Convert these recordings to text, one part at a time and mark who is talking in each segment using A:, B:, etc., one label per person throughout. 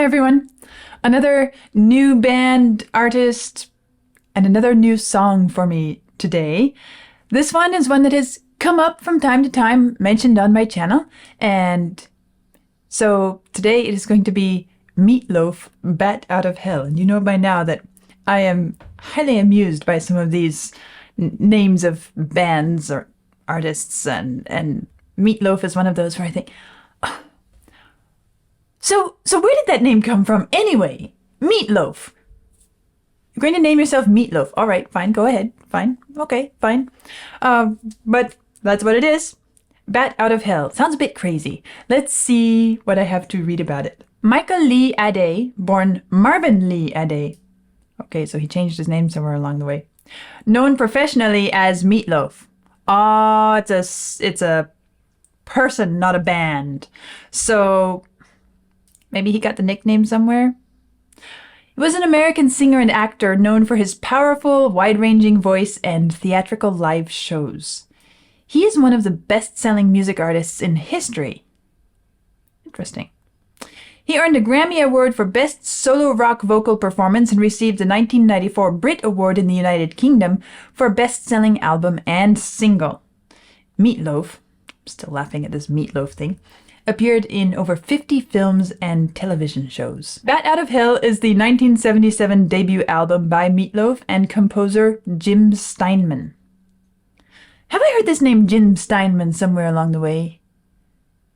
A: everyone. Another new band, artist, and another new song for me today. This one is one that has come up from time to time, mentioned on my channel, and so today it is going to be Loaf, Bat Out of Hell. And you know by now that I am highly amused by some of these names of bands or artists, and Loaf is one of those where I think, oh. So where did that name come from anyway? Meatloaf. You're going to name yourself Meatloaf. All right, fine, go ahead. Fine, okay, fine. But that's what it is. Bat Out of Hell. Sounds a bit crazy. Let's see what I have to read about it. Michael Lee Ade, born Marvin Lee Ade. Okay, so he changed his name somewhere along the way. Known professionally as Meatloaf. Oh, it's a person, not a band. So maybe he got the nickname somewhere. He was an American singer and actor known for his powerful, wide-ranging voice and theatrical live shows. He is one of the best-selling music artists in history. Interesting. He earned a Grammy Award for Best Solo Rock Vocal Performance and received the 1994 Brit Award in the United Kingdom for Best-Selling Album and Single. Meatloaf, I'm still laughing at this Meatloaf thing, appeared in over 50 films and television shows. Bat Out of Hell is the 1977 debut album by Meatloaf and composer Jim Steinman. Have I heard this name Jim Steinman somewhere along the way?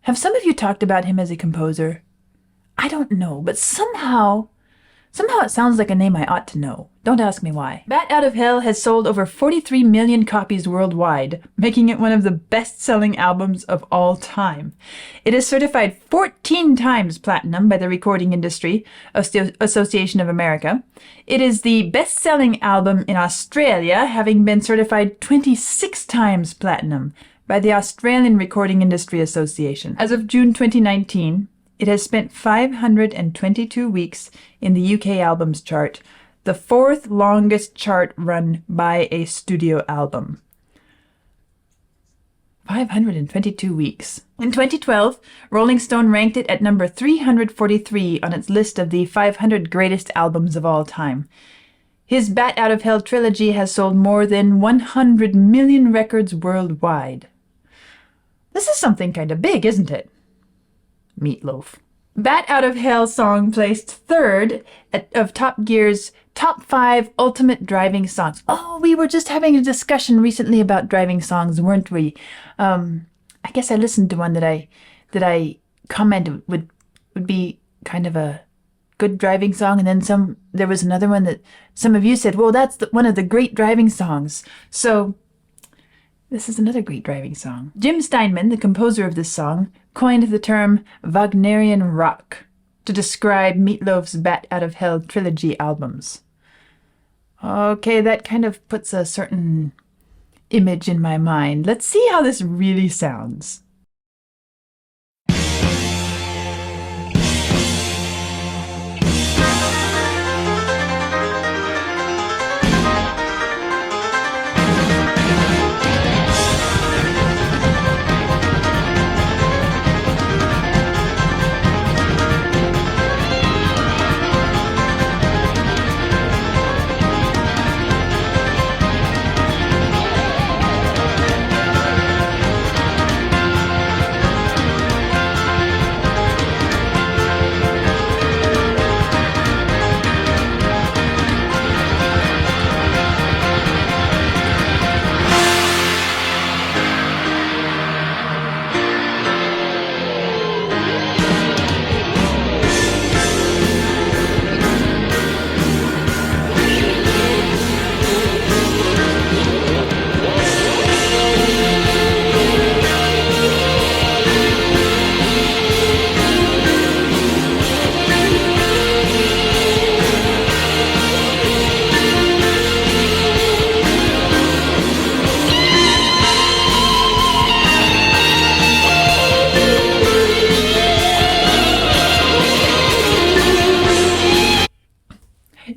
A: Have some of you talked about him as a composer? I don't know, but somehow it sounds like a name I ought to know. Don't ask me why. Bat Out of Hell has sold over 43 million copies worldwide, making it one of the best-selling albums of all time. It is certified 14 times platinum by the Recording Industry Association of America. It is the best-selling album in Australia, having been certified 26 times platinum by the Australian Recording Industry Association. As of June 2019, it has spent 522 weeks in the UK Albums Chart, the fourth longest chart run by a studio album. 522 weeks. In 2012, Rolling Stone ranked it at number 343 on its list of the 500 greatest albums of all time. His Bat Out of Hell trilogy has sold more than 100 million records worldwide. This is something kind of big, isn't it? Meatloaf. Bat Out of Hell song placed third of Top Gear's Top 5 Ultimate Driving Songs. Oh, we were just having a discussion recently about driving songs, weren't we? I guess I listened to one that I commented would be kind of a good driving song, and then there was another one that some of you said, well, that's one of the great driving songs. So this is another great driving song. Jim Steinman, the composer of this song, coined the term Wagnerian rock to describe Meatloaf's Bat Out of Hell trilogy albums. Okay, that kind of puts a certain image in my mind. Let's see how this really sounds.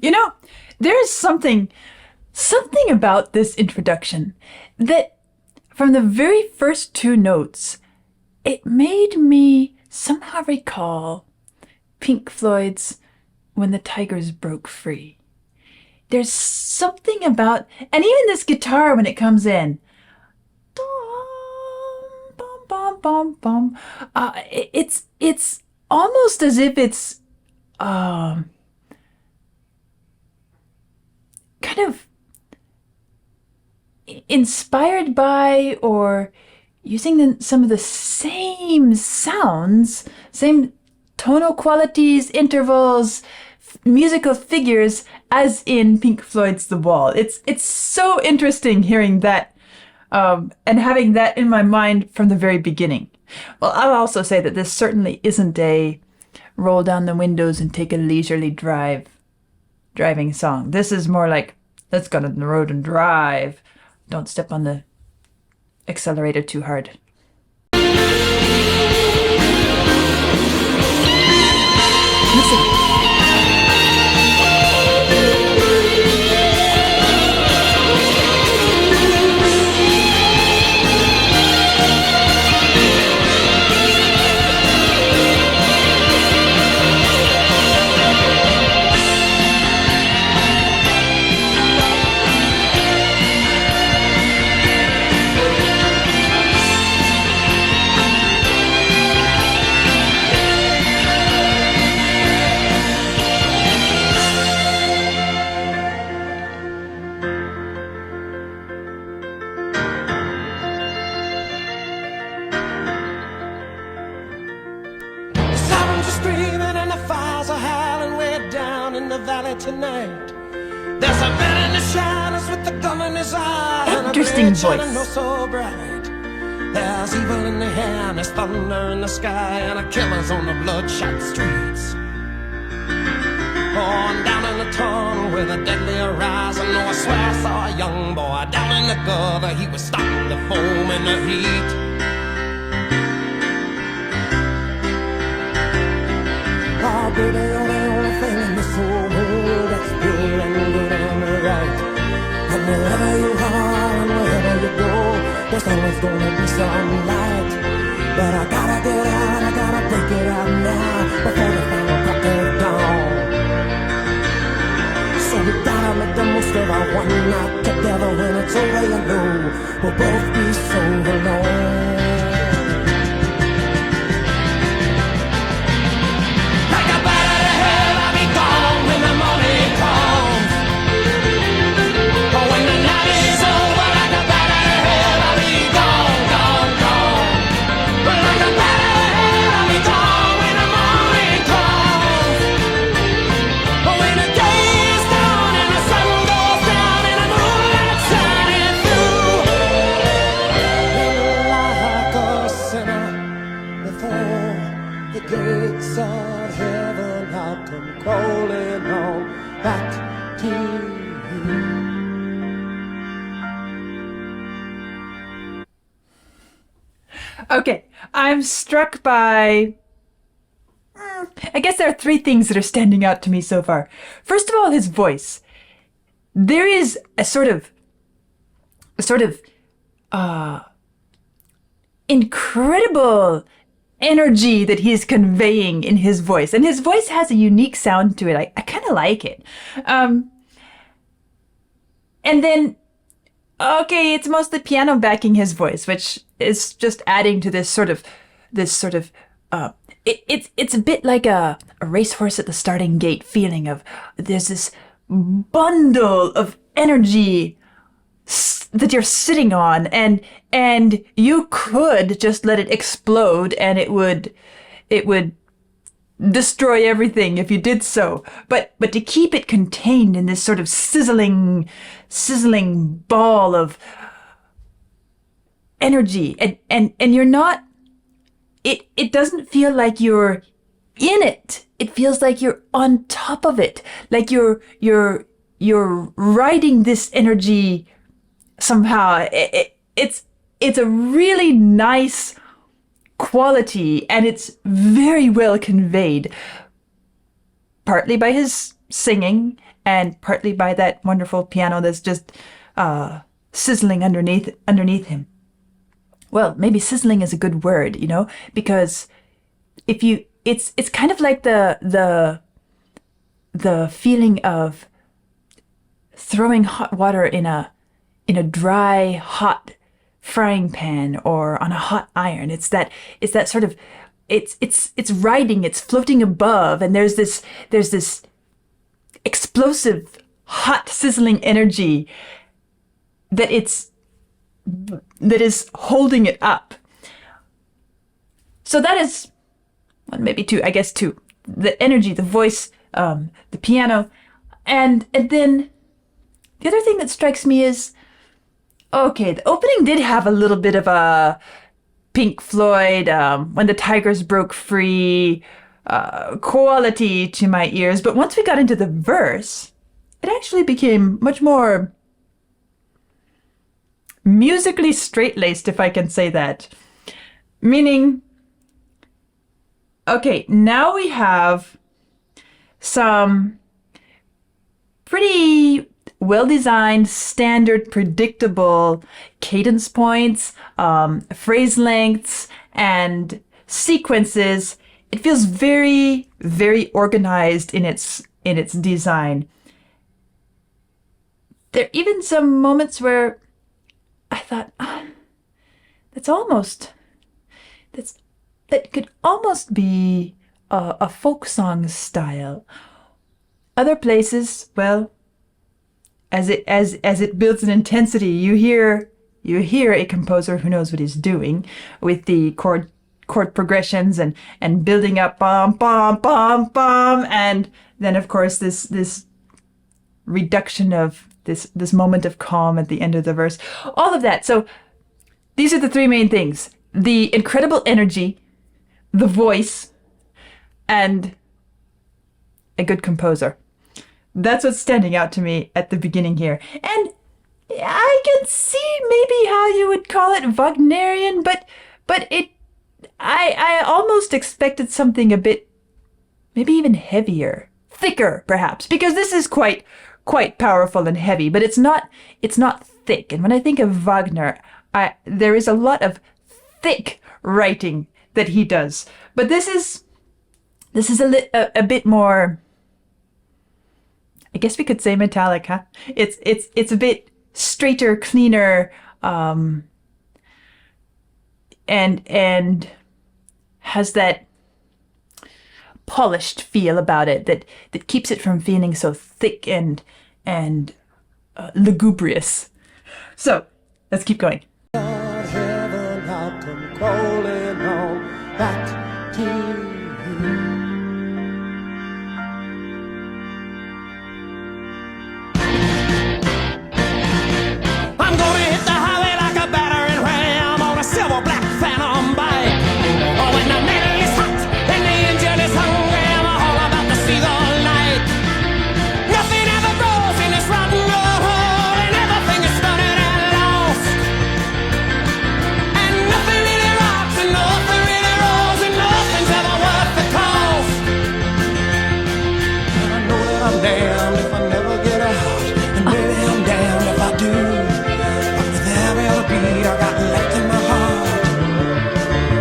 A: You know, there's something about this introduction that from the very first two notes, it made me somehow recall Pink Floyd's When the Tigers Broke Free. There's something about, and even this guitar when it comes in, bum, bum, bum, bum, it's almost as if it's kind of inspired by or using some of the same sounds, same tonal qualities, intervals, musical figures as in Pink Floyd's The Wall. It's so interesting hearing that and having that in my mind from the very beginning. Well, I'll also say that this certainly isn't a roll down the windows and take a leisurely driving song. This is more like, let's go on the road and drive. Don't step on the accelerator too hard. Listen.
B: Tonight. There's a man in the shadows with the gun in his eye.
A: Interesting voice.
B: So bright. There's evil in the air and there's thunder in the sky and a killer's on the bloodshot streets. On down in the tunnel with a deadly horizon. Oh, I swear I saw a young boy down in the gutter. He was starting to foam in the heat. Oh, baby, you're the only thing in this whole world that's pure and good and right. And wherever you are and wherever you go, there's always gonna be some light. But I gotta get out, I gotta break it out now before the final crack of dawn. So we gotta make the most of our one night together. When it's over, you know we'll both be so alone.
A: Okay, I'm struck by, I guess there are three things that are standing out to me so far. First of all, his voice. There is a sort of incredible energy that he's conveying in his voice. And his voice has a unique sound to it. I kind of like it. And then, okay, it's mostly piano backing his voice, which is just adding to this sort of, it's a bit like a racehorse at the starting gate feeling of there's this bundle of energy that you're sitting on, and you could just let it explode and it would destroy everything if you did so. But to keep it contained in this sort of sizzling ball of energy, and you're not, it doesn't feel like you're in it. It feels like you're on top of it, like you're riding this energy somehow. It's a really nice quality, and it's very well conveyed, partly by his singing and partly by that wonderful piano that's just sizzling underneath him. Well, maybe sizzling is a good word, because if you it's kind of like the feeling of throwing hot water in a dry, hot frying pan or on a hot iron. It's that sort of it's riding, it's floating above, and there's this explosive, hot, sizzling energy that is holding it up. So that is one, maybe two, I guess two. The energy, the voice, the piano, and then the other thing that strikes me is, okay, the opening did have a little bit of a Pink Floyd, When the Tigers Broke Free quality to my ears, but once we got into the verse, it actually became much more musically straight-laced, if I can say that. Meaning, okay, now we have some pretty well-designed, standard, predictable cadence points, phrase lengths, and sequences. It feels very, very organized in its design. There are even some moments where I thought, that could almost be a folk song style. Other places, well, as it builds an intensity, you hear a composer who knows what he's doing with the chord progressions and building up bum bum bum bum, and then of course this reduction of this moment of calm at the end of the verse. All of that. So these are the three main things: the incredible energy, the voice, and a good composer. That's what's standing out to me at the beginning here. And I can see maybe how you would call it Wagnerian, but I almost expected something a bit, maybe even heavier, thicker perhaps, because this is quite powerful and heavy, but it's not thick. And when I think of Wagner, there is a lot of thick writing that he does. But this is a bit more, I guess we could say metallic, huh? It's a bit straighter, cleaner, and has that polished feel about it that keeps it from feeling so thick and lugubrious. So let's keep going.
B: Heaven, I'll come crawling on back to you. I'm gonna hit the highway like a battering ram on a silver black phantom bike. Oh, when the metal is hot and the engine is hungry, I'm all about to see the light. Nothing ever grows in this rotten old hole, and everything is running and lost. And nothing really rocks, and nothing really rolls, and nothing's ever worth the cost. And I know that I'm damned if I never get out, and maybe I'm damned if I do. But with every other beat I got left in my heart,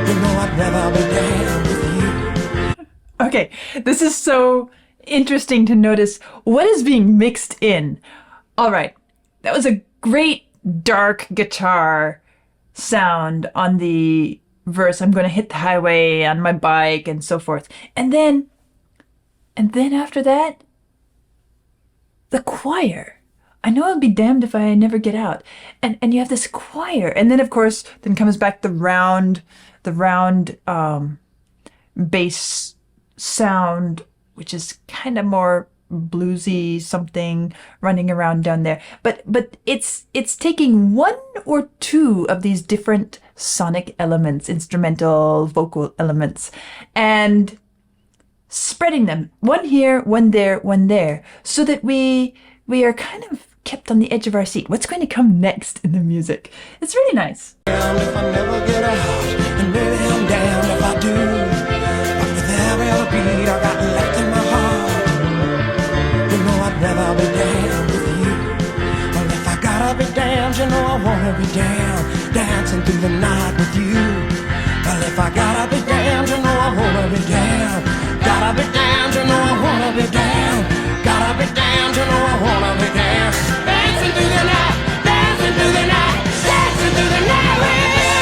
B: you know I'd rather be damned with you.
A: Okay, this is so interesting to notice what is being mixed in. All right, that was a great dark guitar sound on the verse. I'm going to hit the highway on my bike and so forth. And then after that, the choir. I know I'll be damned if I never get out. And you have this choir. And then of course, then comes back the round bass sound, which is kind of more bluesy something running around down there. But it's taking one or two of these different sonic elements, instrumental, vocal elements, and spreading them, one here, one there, so that we are kind of kept on the edge of our seat. What's going to come next in the music? It's really nice.
B: Damned if I never get out, and maybe I'm damned if I do. But with every other beat I got left in my heart, you know I'd rather be damned with you. Well, if I gotta be damned, you know I wanna be damned, dancing through the night with you. Well, if I gotta be damned, you know I wanna be down. Gotta be down, you know I wanna be down. Gotta be down, you know I wanna be down. Dancing through the night, dancing through the night, dancing through the night with you.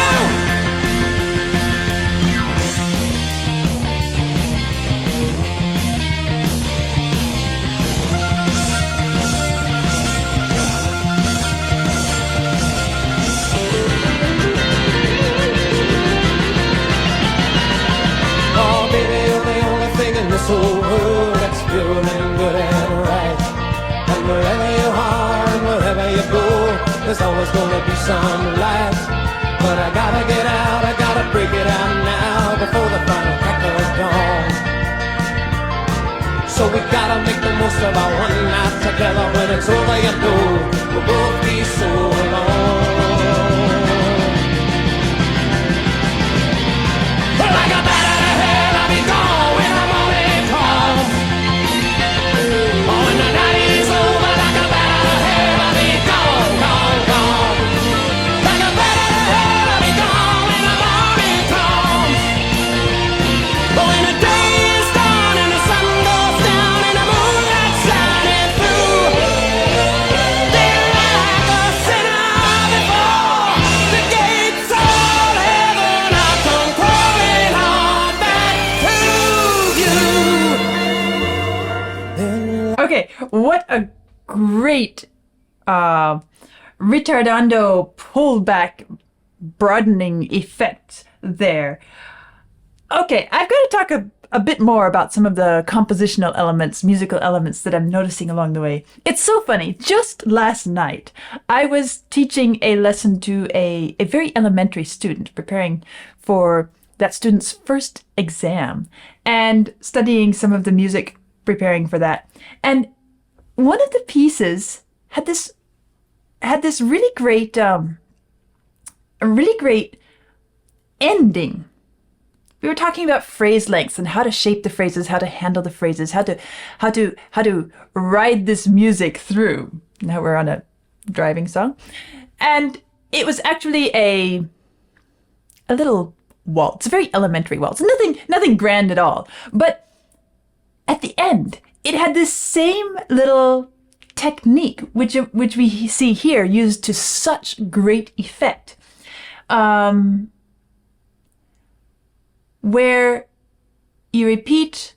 B: Oh, baby, you're the only thing in this whole world that's feeling good and right. And wherever you are and wherever you go, there's always gonna be some light. But I gotta get out, I gotta break it out now before the final crack of dawn. So we gotta make the most of our one night together. When it's over, you know we'll both be so alone. Like a bat out of hell, I'll be gone when the morning comes. Oh, when the night is over, like a bat out of hell, I'll be gone, gone, gone. Like a bat out of hell, I'll be gone when the morning comes. But when the day is done and the sun goes down and the moonlight shining through, they're like a sinner before the gates of heaven. I come crawling on back to you.
A: Okay, what a great retardando pullback broadening effect there. Okay, I've got to talk a bit more about some of the compositional elements, musical elements that I'm noticing along the way. It's so funny. Just last night, I was teaching a lesson to a very elementary student, preparing for that student's first exam and studying some of the music, preparing for that. And one of the pieces had this really great ending. We were talking about phrase lengths and how to shape the phrases, how to handle the phrases, how to ride this music through. Now we're on a driving song. And it was actually a little waltz, a very elementary waltz. Nothing grand at all. But at the end, it had this same little technique, which we see here used to such great effect. Where you repeat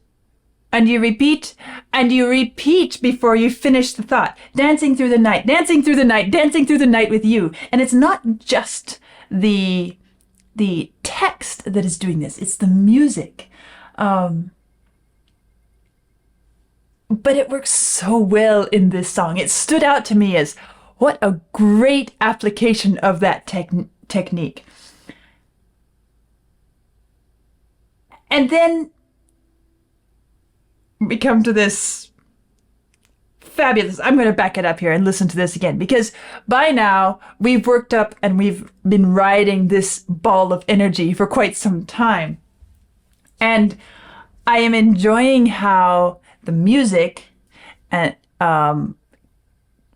A: and you repeat and you repeat before you finish the thought. Dancing through the night, dancing through the night, dancing through the night with you. And it's not just the text that is doing this, it's the music. But it works so well in this song. It stood out to me as what a great application of that technique. And then we come to this fabulous, I'm going to back it up here and listen to this again, because by now we've worked up and we've been riding this ball of energy for quite some time. And I am enjoying how the music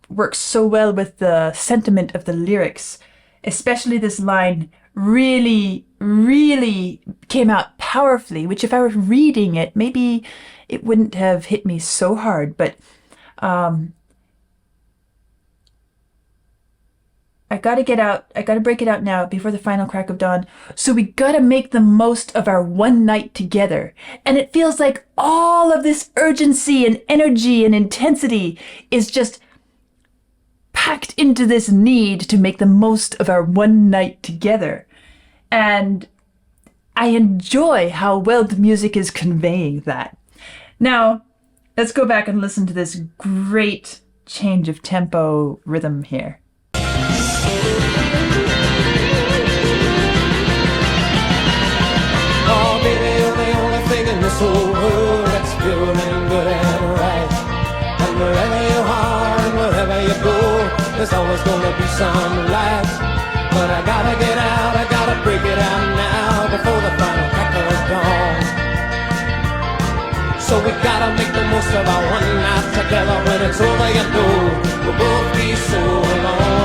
A: works so well with the sentiment of the lyrics, especially this line really, really came out powerfully, which if I were reading it, maybe it wouldn't have hit me so hard, but I gotta break it out now before the final crack of dawn. So we gotta make the most of our one night together. And it feels like all of this urgency and energy and intensity is just packed into this need to make the most of our one night together. And I enjoy how well the music is conveying that. Now, let's go back and listen to this great change of tempo rhythm here.
B: Oh, baby, you're the only thing in this whole world that's feeling good and right. And wherever you are and wherever you go, there's always gonna be some light. But I gotta get out, I gotta break it out now before the final crack of dawn. So we gotta make the most of our one night together. When it's over, you know we'll both be so alone.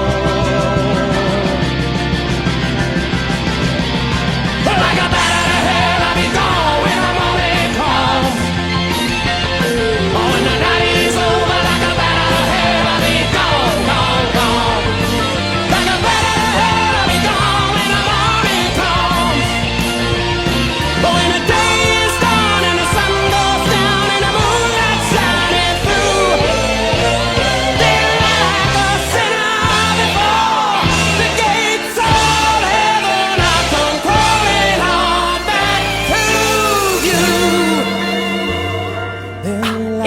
B: Like a bat out of hell, I'll be gone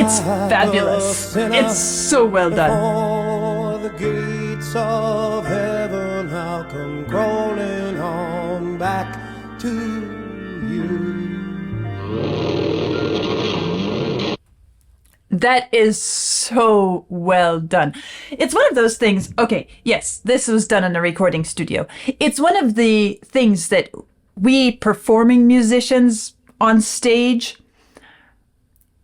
A: It's fabulous. It's so well done.
B: Before the gates of heaven, I'll come crawling on back to you.
A: That is so well done. It's one of those things. Okay, yes, this was done in a recording studio. It's one of the things that we performing musicians on stage,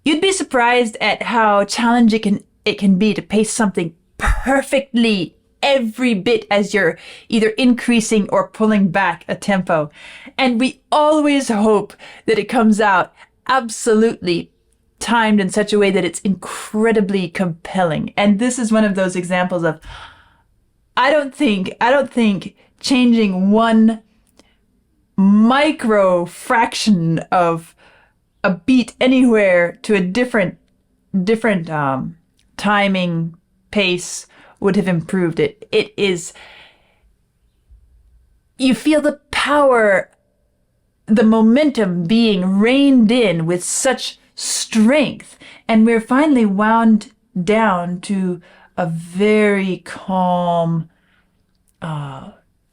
A: you'd be surprised at how challenging it can be to pace something perfectly every bit as you're either increasing or pulling back a tempo. And we always hope that it comes out absolutely timed in such a way that it's incredibly compelling. And this is one of those examples of I don't think changing one micro fraction of a beat anywhere to a different timing pace would have improved it. It is, you feel the power, the momentum being reined in with such strength, and we're finally wound down to a very calm,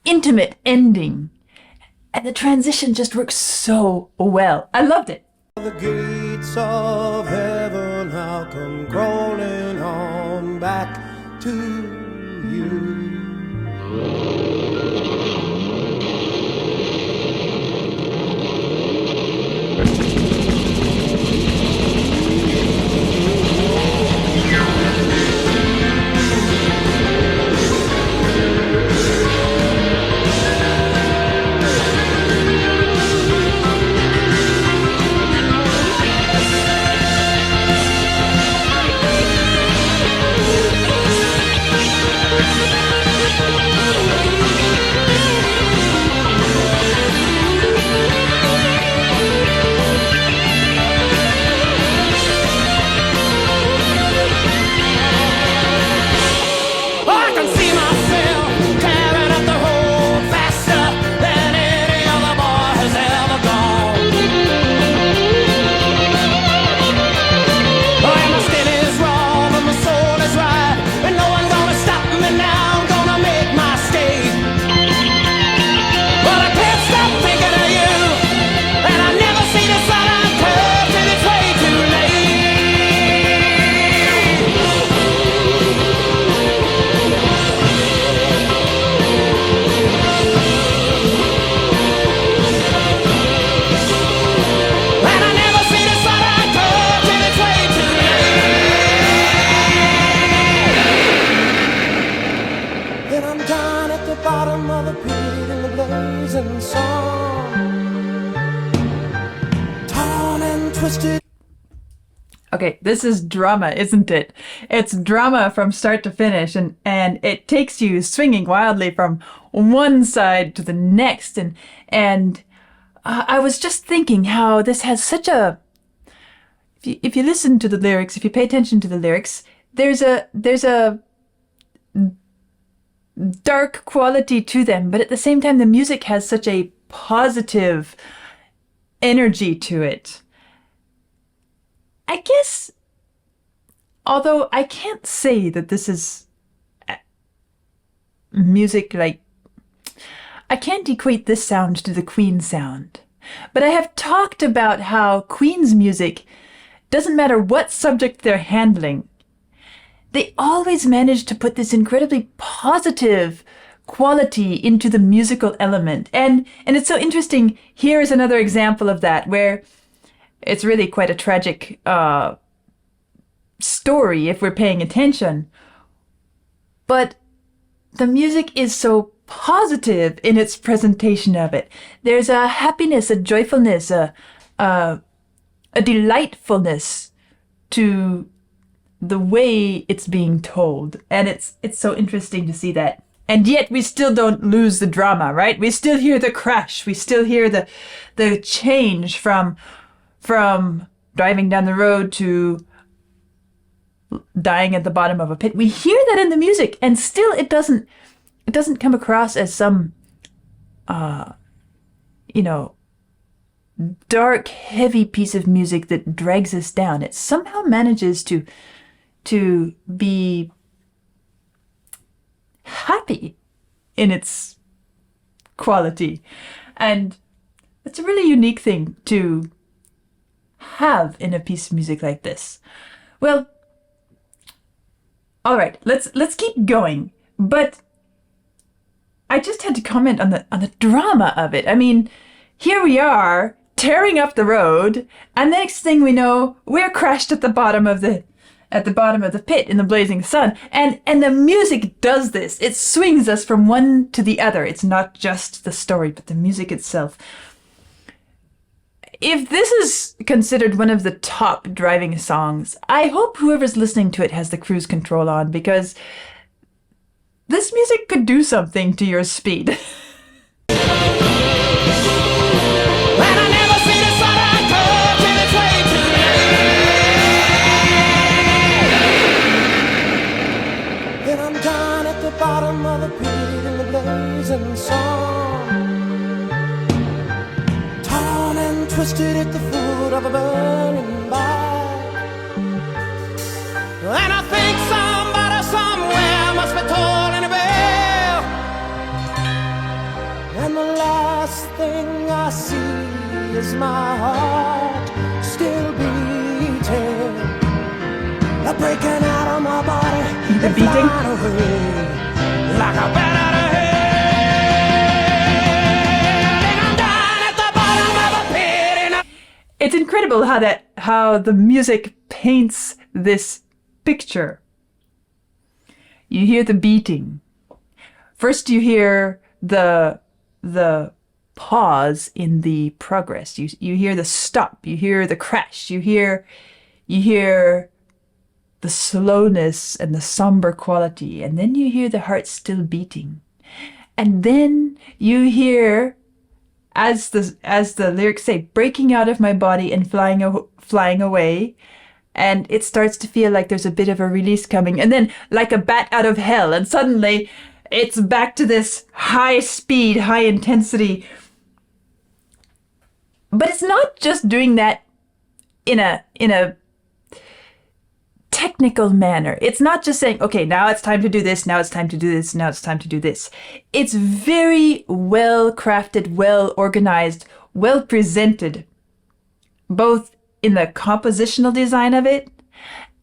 A: intimate ending, and the transition just works so well. I loved it.
B: The gates of heaven, I'll come crawling on back to you.
A: Okay, this is drama, isn't it? It's drama from start to finish, and it takes you swinging wildly from one side to the next. And I was just thinking how this has such a. If you listen to the lyrics, if you pay attention to the lyrics, there's a dark quality to them, but at the same time, the music has such a positive energy to it. I guess, although I can't say that this is music like, I can't equate this sound to the Queen sound, but I have talked about how Queen's music, doesn't matter what subject they're handling, they always manage to put this incredibly positive quality into the musical element. And it's so interesting. Here is another example of that, where it's really quite a tragic story if we're paying attention. But the music is so positive in its presentation of it. There's a happiness, a joyfulness, a delightfulness to the way it's being told. And it's so interesting to see that. And yet we still don't lose the drama, right? We still hear the crash. We still hear the change from driving down the road to dying at the bottom of a pit. We hear that in the music, and still it doesn't come across as some dark, heavy piece of music that drags us down. It somehow manages to be happy in its quality. And it's a really unique thing to have in a piece of music like this. Well, all right, let's keep going. But I just had to comment on the drama of it. I mean, here we are tearing up the road, and the next thing we know, we're crashed at the bottom of the pit in the blazing sun. And the music does this. It swings us from one to the other. It's not just the story, but the music itself. If this is considered one of the top driving songs, I hope whoever's listening to it has the cruise control on, because this music could do something to your speed.
B: Bottom of the pit in the blazing sun, torn and twisted at the foot of a burning bark. And I think somebody somewhere must be tolling a bell. And the last thing I see is my heart still beating, breaking out of my body,
A: the beating.
B: Away. Like a bat out of hell, and I'm down at the bottom of a pit. And
A: it's incredible how the music paints this picture. You hear the beating. First, you hear the pause in the progress. You hear the stop. You hear the crash. You hear the slowness and the somber quality, and then you hear the heart still beating. And then you hear, as the lyrics say, breaking out of my body and flying away, and it starts to feel like there's a bit of a release coming, and then like a bat out of hell, and suddenly it's back to this high speed, high intensity. But it's not just doing that in a technical manner. It's not just saying, okay, now it's time to do this, now it's time to do this, now it's time to do this. It's very well crafted, well organized, well presented, both in the compositional design of it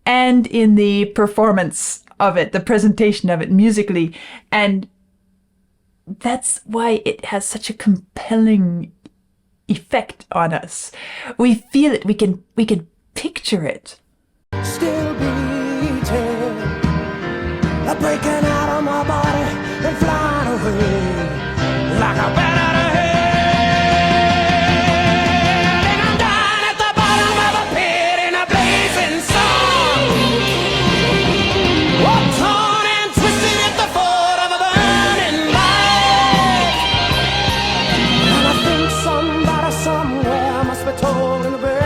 A: and in the performance of it, the presentation of it musically. And that's why it has such a compelling effect on us. We feel it, we can picture it.
B: Still beating, breaking out of my body and flying away like a bat out of hell. And I'm down at the bottom of a pit in a blazing sun, oh, torn and twisted at the foot of a burning light. And I think somebody somewhere must be tolling a bell.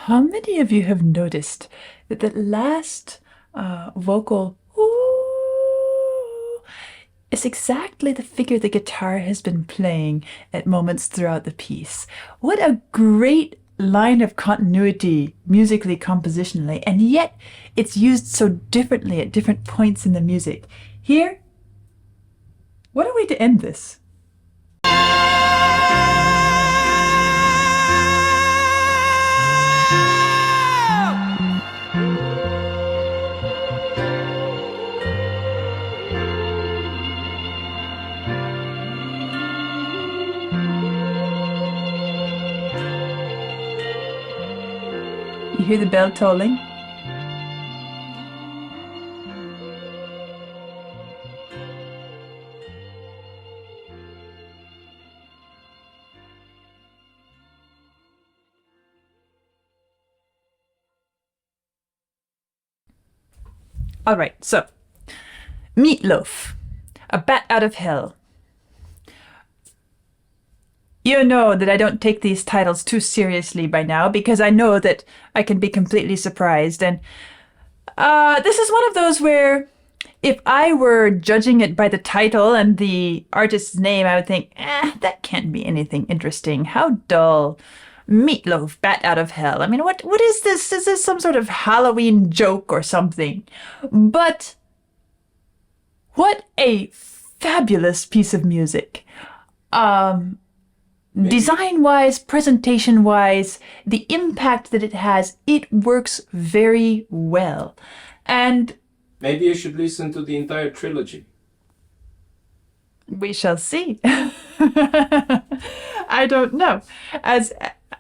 A: How many of you have noticed that the last vocal, ooh, is exactly the figure the guitar has been playing at moments throughout the piece. What a great line of continuity musically, compositionally, and yet it's used so differently at different points in the music. Here, what a way to end this. You hear the bell tolling? All right, so Loaf, A Bat Out of Hell. You know that I don't take these titles too seriously by now because I know that I can be completely surprised. And this is one of those where if I were judging it by the title and the artist's name, I would think, that can't be anything interesting. How dull. Meatloaf, Bat Out of Hell. I mean, what is this? Is this some sort of Halloween joke or something? But what a fabulous piece of music. Design-wise, presentation-wise, the impact that it has, it works very well. And
C: maybe you should listen to the entire trilogy.
A: We shall see. I don't know. As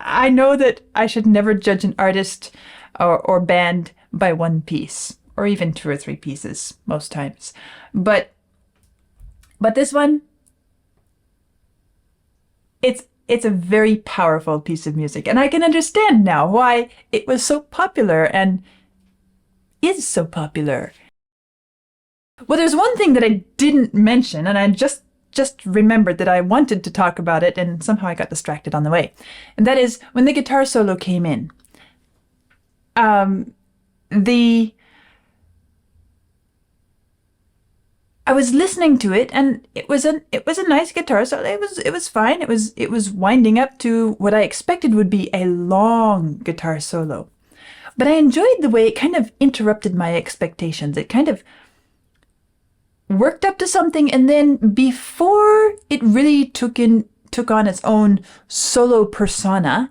A: I know that I should never judge an artist or band by one piece, or even 2 or 3 pieces most times. But this one, it's a very powerful piece of music, and I can understand now why it was so popular and is so popular. Well, there's one thing that I didn't mention, and I just remembered that I wanted to talk about it, and somehow I got distracted on the way. And that is when the guitar solo came in. I was listening to it, and it was a nice guitar solo. It was fine. It was winding up to what I expected would be a long guitar solo. But I enjoyed the way it kind of interrupted my expectations. It kind of worked up to something, and then before it really took on its own solo persona,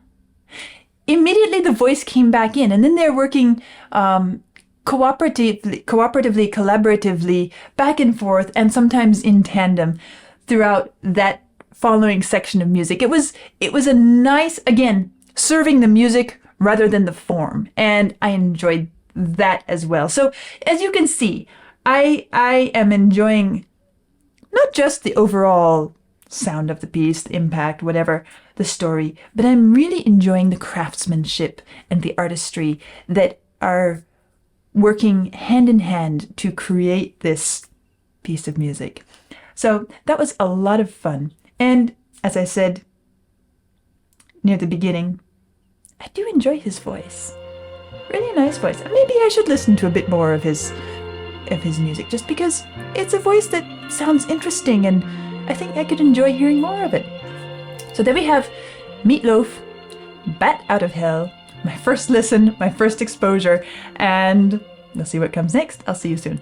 A: immediately the voice came back in, and then they're working cooperatively, collaboratively, back and forth, and sometimes in tandem throughout that following section of music. It was a nice, again, serving the music rather than the form, and I enjoyed that as well. So as you can see, I am enjoying not just the overall sound of the piece, the impact, whatever, the story, but I'm really enjoying the craftsmanship and the artistry that are working hand in hand to create this piece of music. So that was a lot of fun. And as I said near the beginning, I do enjoy his voice. Really nice voice. Maybe I should listen to a bit more of his music, just because it's a voice that sounds interesting, and I think I could enjoy hearing more of it. So there we have Loaf, Bat Out of Hell, my first listen, my first exposure, and we'll see what comes next. I'll see you soon.